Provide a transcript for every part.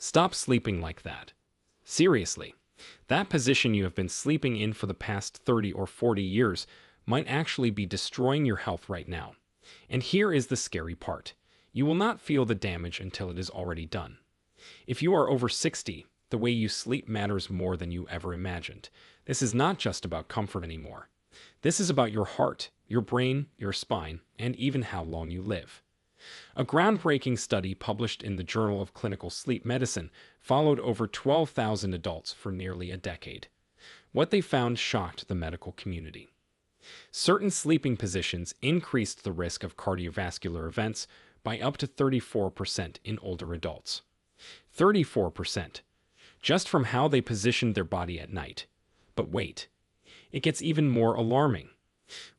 Stop sleeping like that. Seriously, that position you have been sleeping in for the past 30 or 40 years might actually be destroying your health right now. And here is the scary part. You will not feel the damage until it is already done. If you are over 60, the way you sleep matters more than you ever imagined. This is not just about comfort anymore. This is about your heart, your brain, your spine, and even how long you live. A groundbreaking study published in the Journal of Clinical Sleep Medicine followed over 12,000 adults for nearly a decade. What they found shocked the medical community. Certain sleeping positions increased the risk of cardiovascular events by up to 34% in older adults. 34%, just from how they positioned their body at night. But wait, it gets even more alarming.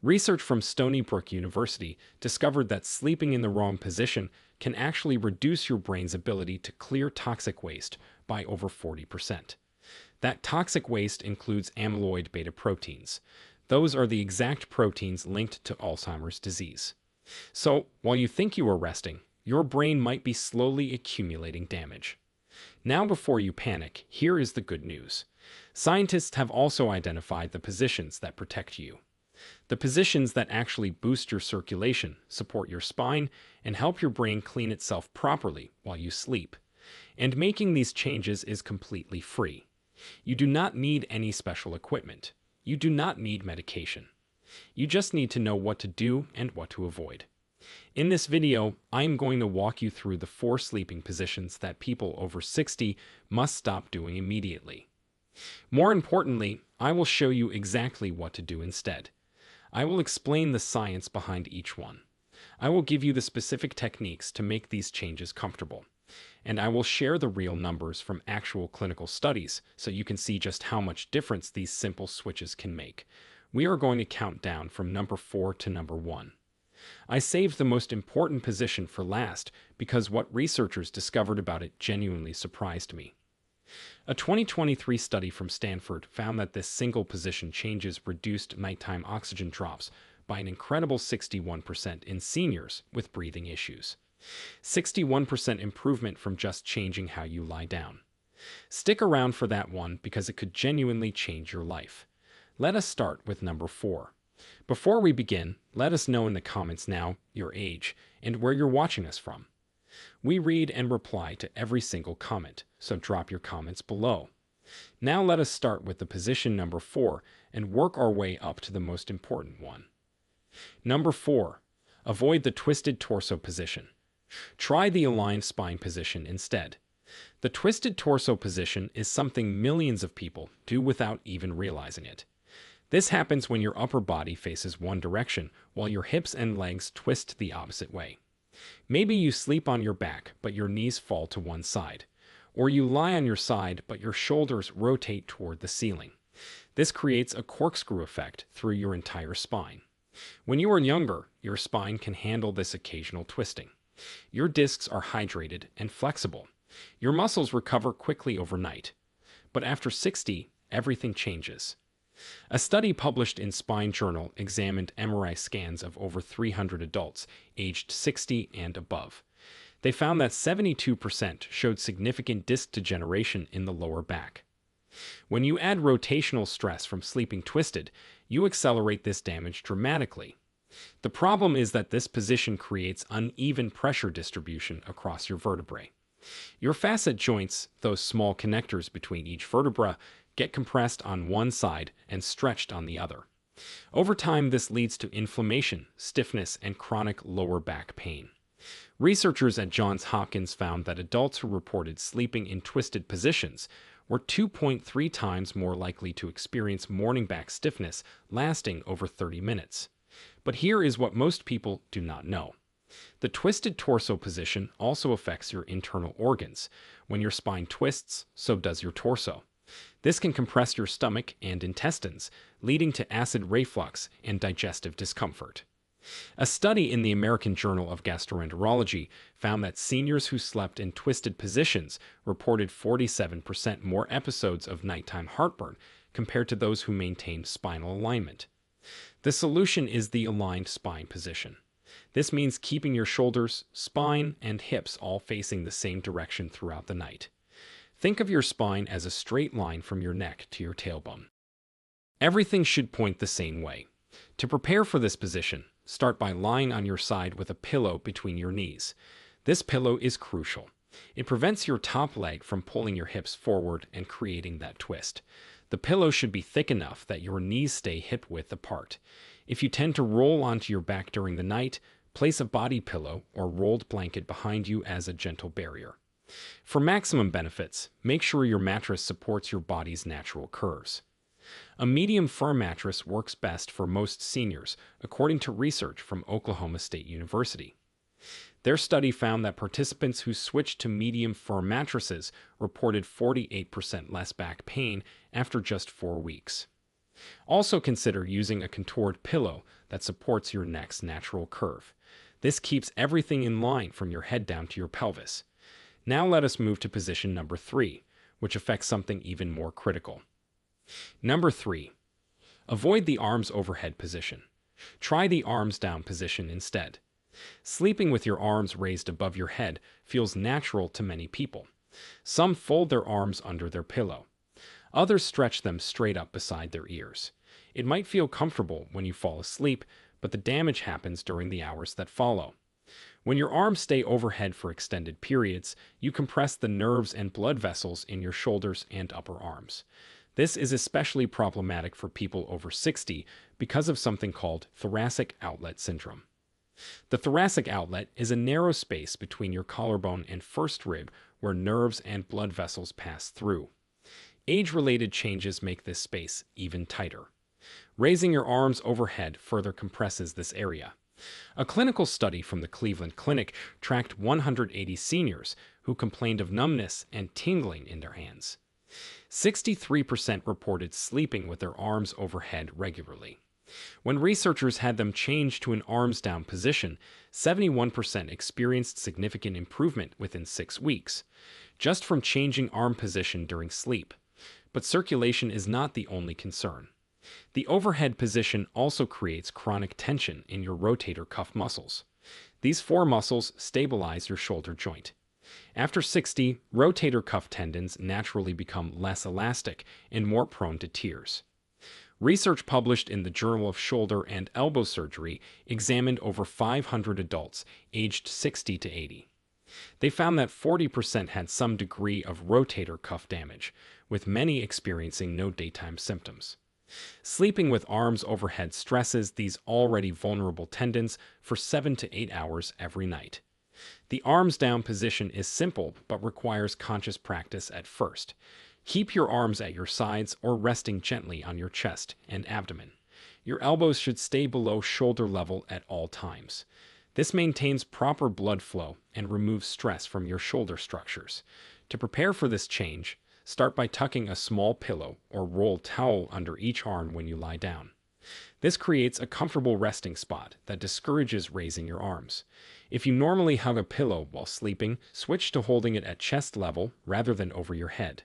Research from Stony Brook University discovered that sleeping in the wrong position can actually reduce your brain's ability to clear toxic waste by over 40%. That toxic waste includes amyloid beta proteins. Those are the exact proteins linked to Alzheimer's disease. So, while you think you are resting, your brain might be slowly accumulating damage. Now, before you panic, here is the good news. Scientists have also identified the positions that protect you. The positions that actually boost your circulation, support your spine, and help your brain clean itself properly while you sleep. And making these changes is completely free. You do not need any special equipment. You do not need medication. You just need to know what to do and what to avoid. In this video, I am going to walk you through the 4 sleeping positions that people over 60 must stop doing immediately. More importantly, I will show you exactly what to do instead. I will explain the science behind each one. I will give you the specific techniques to make these changes comfortable. And I will share the real numbers from actual clinical studies so you can see just how much difference these simple switches can make. We are going to count down from number 4 to number 1. I saved the most important position for last because what researchers discovered about it genuinely surprised me. A 2023 study from Stanford found that this single position changes reduced nighttime oxygen drops by an incredible 61% in seniors with breathing issues. 61% improvement from just changing how you lie down. Stick around for that one because it could genuinely change your life. Let us start with number 4. Before we begin, let us know in the comments now your age and where you're watching us from. We read and reply to every single comment, so drop your comments below. Now let us start with the position number 4 and work our way up to the most important one. Number 4. Avoid the twisted torso position. Try the aligned spine position instead. The twisted torso position is something millions of people do without even realizing it. This happens when your upper body faces one direction while your hips and legs twist the opposite way. Maybe you sleep on your back but your knees fall to one side, or you lie on your side but your shoulders rotate toward the ceiling. This creates a corkscrew effect through your entire spine. When you are younger, your spine can handle this occasional twisting. Your discs are hydrated and flexible. Your muscles recover quickly overnight. But after 60, everything changes. A study published in Spine Journal examined MRI scans of over 300 adults aged 60 and above. They found that 72% showed significant disc degeneration in the lower back. When you add rotational stress from sleeping twisted, you accelerate this damage dramatically. The problem is that this position creates uneven pressure distribution across your vertebrae. Your facet joints, those small connectors between each vertebra, get compressed on one side and stretched on the other. Over time, this leads to inflammation, stiffness, and chronic lower back pain. Researchers at Johns Hopkins found that adults who reported sleeping in twisted positions were 2.3 times more likely to experience morning back stiffness lasting over 30 minutes. But here is what most people do not know. The twisted torso position also affects your internal organs. When your spine twists, so does your torso. This can compress your stomach and intestines, leading to acid reflux and digestive discomfort. A study in the American Journal of Gastroenterology found that seniors who slept in twisted positions reported 47% more episodes of nighttime heartburn compared to those who maintained spinal alignment. The solution is the aligned spine position. This means keeping your shoulders, spine, and hips all facing the same direction throughout the night. Think of your spine as a straight line from your neck to your tailbone. Everything should point the same way. To prepare for this position, start by lying on your side with a pillow between your knees. This pillow is crucial. It prevents your top leg from pulling your hips forward and creating that twist. The pillow should be thick enough that your knees stay hip-width apart. If you tend to roll onto your back during the night, place a body pillow or rolled blanket behind you as a gentle barrier. For maximum benefits, make sure your mattress supports your body's natural curves. A medium firm mattress works best for most seniors, according to research from Oklahoma State University. Their study found that participants who switched to medium firm mattresses reported 48% less back pain after just 4 weeks. Also consider using a contoured pillow that supports your neck's natural curve. This keeps everything in line from your head down to your pelvis. Now let us move to position number 3, which affects something even more critical. Number 3. Avoid the arms overhead position. Try the arms down position instead. Sleeping with your arms raised above your head feels natural to many people. Some fold their arms under their pillow. Others stretch them straight up beside their ears. It might feel comfortable when you fall asleep, but the damage happens during the hours that follow. When your arms stay overhead for extended periods, you compress the nerves and blood vessels in your shoulders and upper arms. This is especially problematic for people over 60 because of something called thoracic outlet syndrome. The thoracic outlet is a narrow space between your collarbone and first rib where nerves and blood vessels pass through. Age-related changes make this space even tighter. Raising your arms overhead further compresses this area. A clinical study from the Cleveland Clinic tracked 180 seniors who complained of numbness and tingling in their hands. 63% reported sleeping with their arms overhead regularly. When researchers had them change to an arms-down position, 71% experienced significant improvement within 6 weeks, just from changing arm position during sleep. But circulation is not the only concern. The overhead position also creates chronic tension in your rotator cuff muscles. These 4 muscles stabilize your shoulder joint. After 60, rotator cuff tendons naturally become less elastic and more prone to tears. Research published in the Journal of Shoulder and Elbow Surgery examined over 500 adults aged 60 to 80. They found that 40% had some degree of rotator cuff damage, with many experiencing no daytime symptoms. Sleeping with arms overhead stresses these already vulnerable tendons for 7 to 8 hours every night. The arms down position is simple but requires conscious practice at first. Keep your arms at your sides or resting gently on your chest and abdomen. Your elbows should stay below shoulder level at all times. This maintains proper blood flow and removes stress from your shoulder structures. To prepare for this change, start by tucking a small pillow or rolled towel under each arm when you lie down. This creates a comfortable resting spot that discourages raising your arms. If you normally hug a pillow while sleeping, switch to holding it at chest level rather than over your head.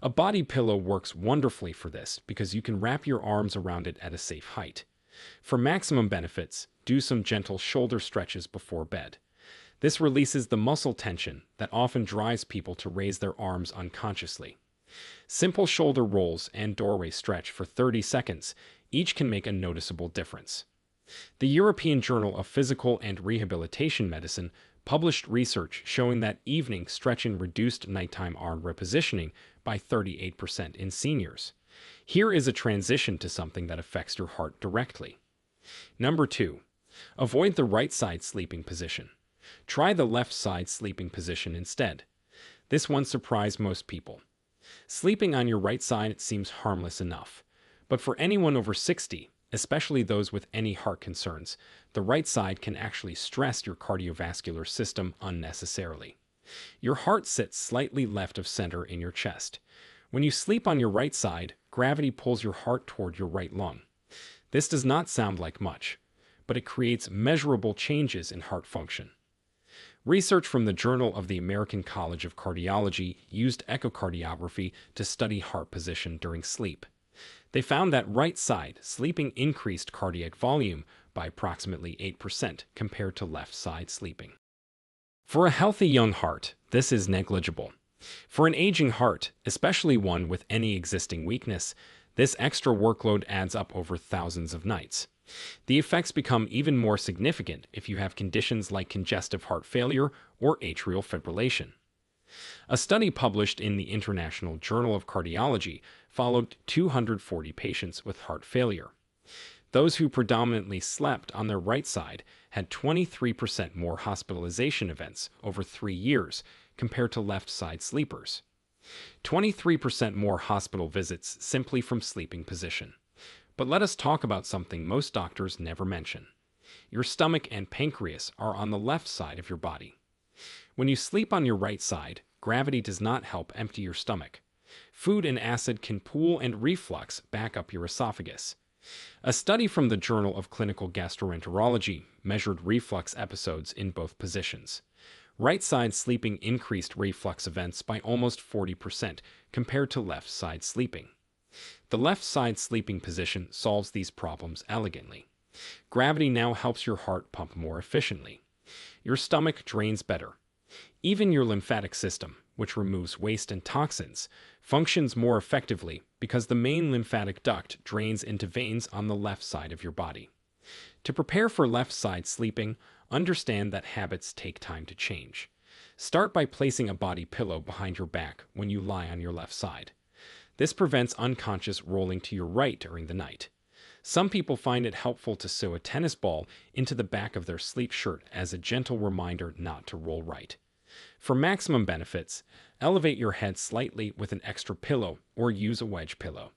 A body pillow works wonderfully for this because you can wrap your arms around it at a safe height. For maximum benefits, do some gentle shoulder stretches before bed. This releases the muscle tension that often drives people to raise their arms unconsciously. Simple shoulder rolls and doorway stretch for 30 seconds each can make a noticeable difference. The European Journal of Physical and Rehabilitation Medicine published research showing that evening stretching reduced nighttime arm repositioning by 38% in seniors. Here is a transition to something that affects your heart directly. Number 2. Avoid the right side sleeping position. Try the left side sleeping position instead. This one surprised most people. Sleeping on your right side seems harmless enough. But for anyone over 60, especially those with any heart concerns, the right side can actually stress your cardiovascular system unnecessarily. Your heart sits slightly left of center in your chest. When you sleep on your right side, gravity pulls your heart toward your right lung. This does not sound like much, but it creates measurable changes in heart function. Research from the Journal of the American College of Cardiology used echocardiography to study heart position during sleep. They found that right side sleeping increased cardiac volume by approximately 8% compared to left side sleeping. For a healthy young heart, this is negligible. For an aging heart, especially one with any existing weakness, this extra workload adds up over thousands of nights. The effects become even more significant if you have conditions like congestive heart failure or atrial fibrillation. A study published in the International Journal of Cardiology followed 240 patients with heart failure. Those who predominantly slept on their right side had 23% more hospitalization events over 3 years compared to left side sleepers. 23% more hospital visits simply from sleeping position. But let us talk about something most doctors never mention. Your stomach and pancreas are on the left side of your body. When you sleep on your right side, gravity does not help empty your stomach. Food and acid can pool and reflux back up your esophagus. A study from the Journal of Clinical Gastroenterology measured reflux episodes in both positions. Right side sleeping increased reflux events by almost 40% compared to left side sleeping. The left side sleeping position solves these problems elegantly. Gravity now helps your heart pump more efficiently. Your stomach drains better. Even your lymphatic system, which removes waste and toxins, functions more effectively because the main lymphatic duct drains into veins on the left side of your body. To prepare for left side sleeping, understand that habits take time to change. Start by placing a body pillow behind your back when you lie on your left side. This prevents unconscious rolling to your right during the night. Some people find it helpful to sew a tennis ball into the back of their sleep shirt as a gentle reminder not to roll right. For maximum benefits, elevate your head slightly with an extra pillow or use a wedge pillow.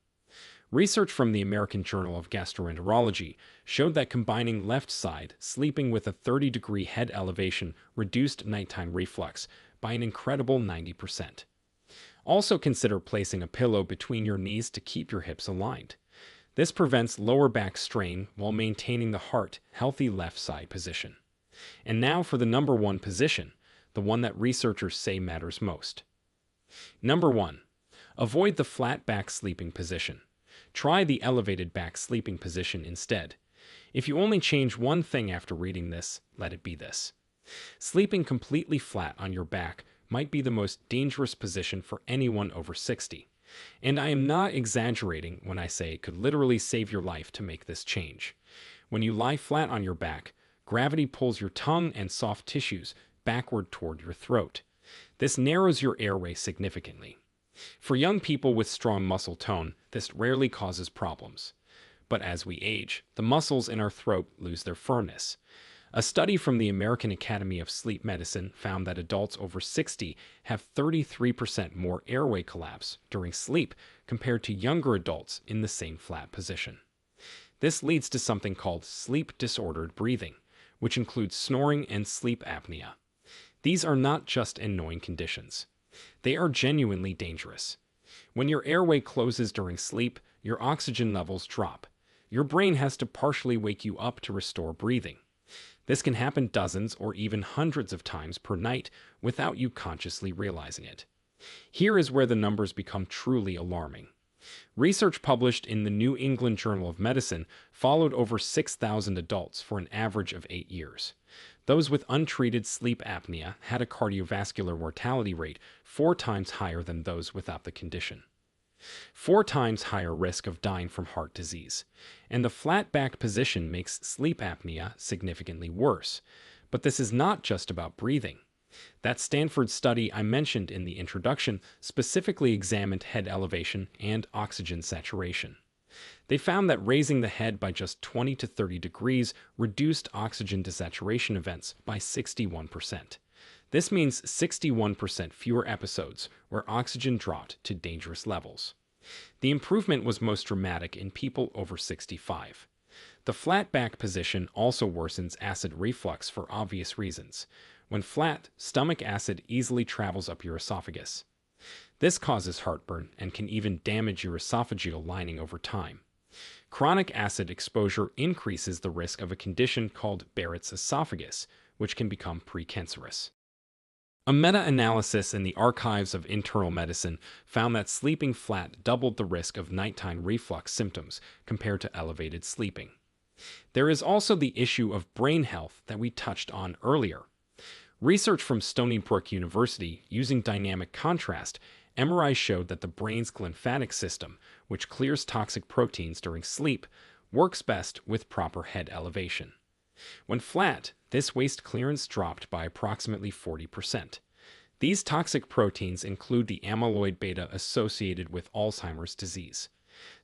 Research from the American Journal of Gastroenterology showed that combining left side sleeping with a 30-degree head elevation reduced nighttime reflux by an incredible 90%. Also consider placing a pillow between your knees to keep your hips aligned. This prevents lower back strain while maintaining the healthy left side position. And now for the number one position, the one that researchers say matters most. Number 1. Avoid the flat back sleeping position. Try the elevated back sleeping position instead. If you only change one thing after reading this, let it be this. Sleeping completely flat on your back might be the most dangerous position for anyone over 60. And I am not exaggerating when I say it could literally save your life to make this change. When you lie flat on your back, gravity pulls your tongue and soft tissues backward toward your throat. This narrows your airway significantly. For young people with strong muscle tone, this rarely causes problems. But as we age, the muscles in our throat lose their firmness. A study from the American Academy of Sleep Medicine found that adults over 60 have 33% more airway collapse during sleep compared to younger adults in the same flat position. This leads to something called sleep-disordered breathing, which includes snoring and sleep apnea. These are not just annoying conditions. They are genuinely dangerous. When your airway closes during sleep, your oxygen levels drop. Your brain has to partially wake you up to restore breathing. This can happen dozens or even hundreds of times per night without you consciously realizing it. Here is where the numbers become truly alarming. Research published in the New England Journal of Medicine followed over 6,000 adults for an average of 8 years. Those with untreated sleep apnea had a cardiovascular mortality rate 4 times higher than those without the condition. 4 times higher risk of dying from heart disease. And the flat back position makes sleep apnea significantly worse. But this is not just about breathing. That Stanford study I mentioned in the introduction specifically examined head elevation and oxygen saturation. They found that raising the head by just 20 to 30 degrees reduced oxygen desaturation events by 61%. This means 61% fewer episodes where oxygen dropped to dangerous levels. The improvement was most dramatic in people over 65. The flat back position also worsens acid reflux for obvious reasons. When flat, stomach acid easily travels up your esophagus. This causes heartburn and can even damage your esophageal lining over time. Chronic acid exposure increases the risk of a condition called Barrett's esophagus, which can become precancerous. A meta-analysis in the Archives of Internal Medicine found that sleeping flat doubled the risk of nighttime reflux symptoms compared to elevated sleeping. There is also the issue of brain health that we touched on earlier. Research from Stony Brook University using dynamic contrast MRI showed that the brain's glymphatic system, which clears toxic proteins during sleep, works best with proper head elevation. When flat, this waste clearance dropped by approximately 40%. These toxic proteins include the amyloid beta associated with Alzheimer's disease.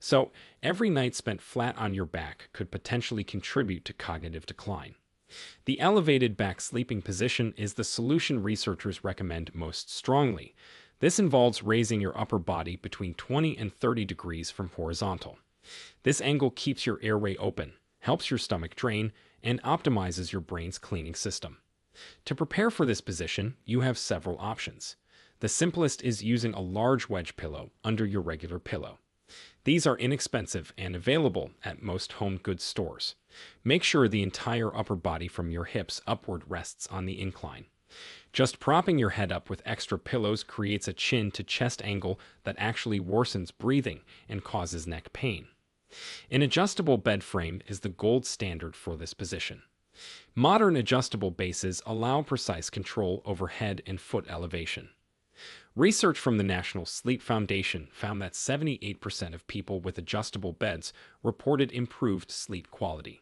So, every night spent flat on your back could potentially contribute to cognitive decline. The elevated back sleeping position is the solution researchers recommend most strongly. This involves raising your upper body between 20 and 30 degrees from horizontal. This angle keeps your airway open, helps your stomach drain, and optimizes your brain's cleaning system. To prepare for this position, you have several options. The simplest is using a large wedge pillow under your regular pillow. These are inexpensive and available at most home goods stores. Make sure the entire upper body from your hips upward rests on the incline. Just propping your head up with extra pillows creates a chin-to-chest angle that actually worsens breathing and causes neck pain. An adjustable bed frame is the gold standard for this position. Modern adjustable bases allow precise control over head and foot elevation. Research from the National Sleep Foundation found that 78% of people with adjustable beds reported improved sleep quality.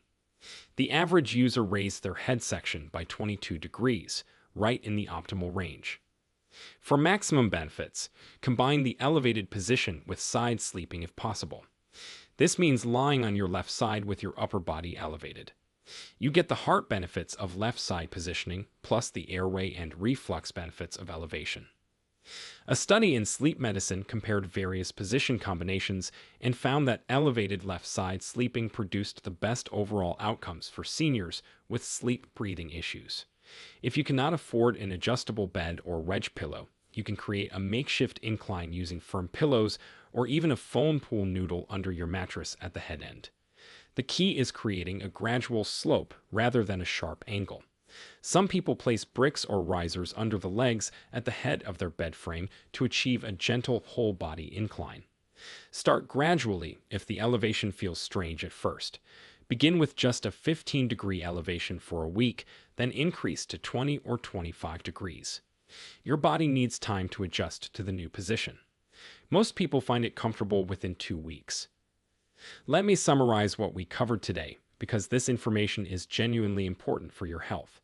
The average user raised their head section by 22 degrees, right in the optimal range. For maximum benefits, combine the elevated position with side sleeping if possible. This means lying on your left side with your upper body elevated. You get the heart benefits of left side positioning, plus the airway and reflux benefits of elevation. A study in sleep medicine compared various position combinations and found that elevated left side sleeping produced the best overall outcomes for seniors with sleep breathing issues. If you cannot afford an adjustable bed or wedge pillow, you can create a makeshift incline using firm pillows or even a foam pool noodle under your mattress at the head end. The key is creating a gradual slope rather than a sharp angle. Some people place bricks or risers under the legs at the head of their bed frame to achieve a gentle whole body incline. Start gradually if the elevation feels strange at first. Begin with just a 15-degree elevation for a week, then increase to 20 or 25 degrees. Your body needs time to adjust to the new position. Most people find it comfortable within 2 weeks. Let me summarize what we covered today, because this information is genuinely important for your health.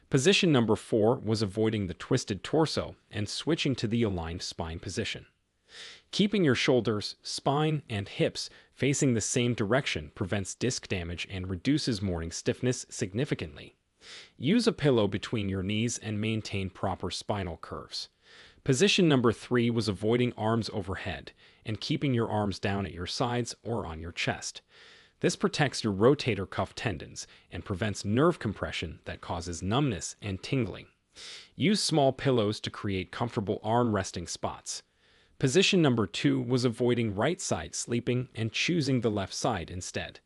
Position number 4 was avoiding the twisted torso and switching to the aligned spine position. Keeping your shoulders, spine, and hips facing the same direction prevents disc damage and reduces morning stiffness significantly. Use a pillow between your knees and maintain proper spinal curves. Position number 3 was avoiding arms overhead and keeping your arms down at your sides or on your chest. This protects your rotator cuff tendons and prevents nerve compression that causes numbness and tingling. Use small pillows to create comfortable arm resting spots. Position number 2 was avoiding right side sleeping and choosing the left side instead.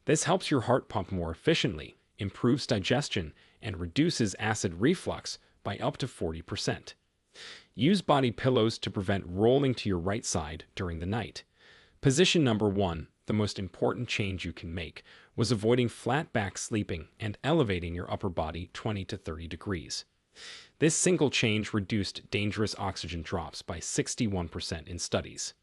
This helps your heart pump more efficiently, improves digestion, and reduces acid reflux by up to 40%. Use body pillows to prevent rolling to your right side during the night. Position number 1, the most important change you can make, was avoiding flat back sleeping and elevating your upper body 20 to 30 degrees. This single change reduced dangerous oxygen drops by 61% in studies.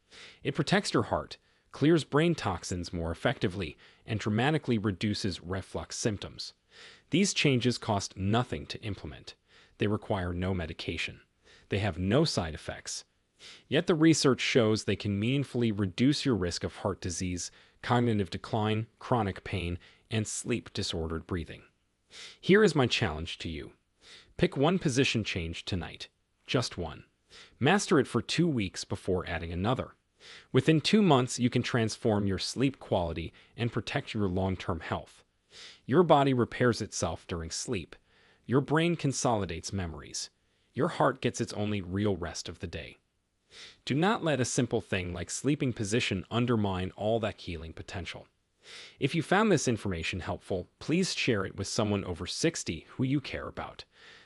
It protects your heart, clears brain toxins more effectively, and dramatically reduces reflux symptoms. These changes cost nothing to implement. They require no medication. They have no side effects. Yet the research shows they can meaningfully reduce your risk of heart disease, cognitive decline, chronic pain, and sleep-disordered breathing. Here is my challenge to you. Pick one position change tonight. Just one. Master it for 2 weeks before adding another. Within 2 months, you can transform your sleep quality and protect your long-term health. Your body repairs itself during sleep. Your brain consolidates memories. Your heart gets its only real rest of the day. Do not let a simple thing like sleeping position undermine all that healing potential. If you found this information helpful, please share it with someone over 60 who you care about.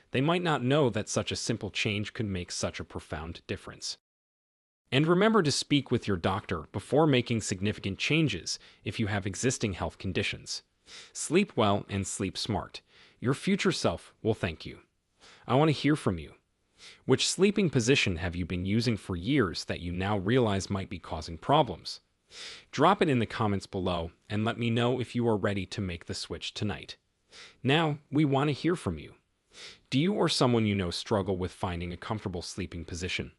They might not know that such a simple change could make such a profound difference. And remember to speak with your doctor before making significant changes if you have existing health conditions. Sleep well and sleep smart. Your future self will thank you. I want to hear from you. Which sleeping position have you been using for years that you now realize might be causing problems? Drop it in the comments below and let me know if you are ready to make the switch tonight. Now, we want to hear from you. Do you or someone you know struggle with finding a comfortable sleeping position?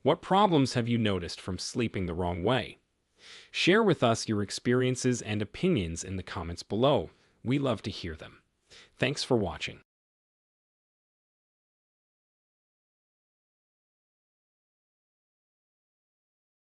What problems have you noticed from sleeping the wrong way? Share with us your experiences and opinions in the comments below. We love to hear them. Thanks for watching.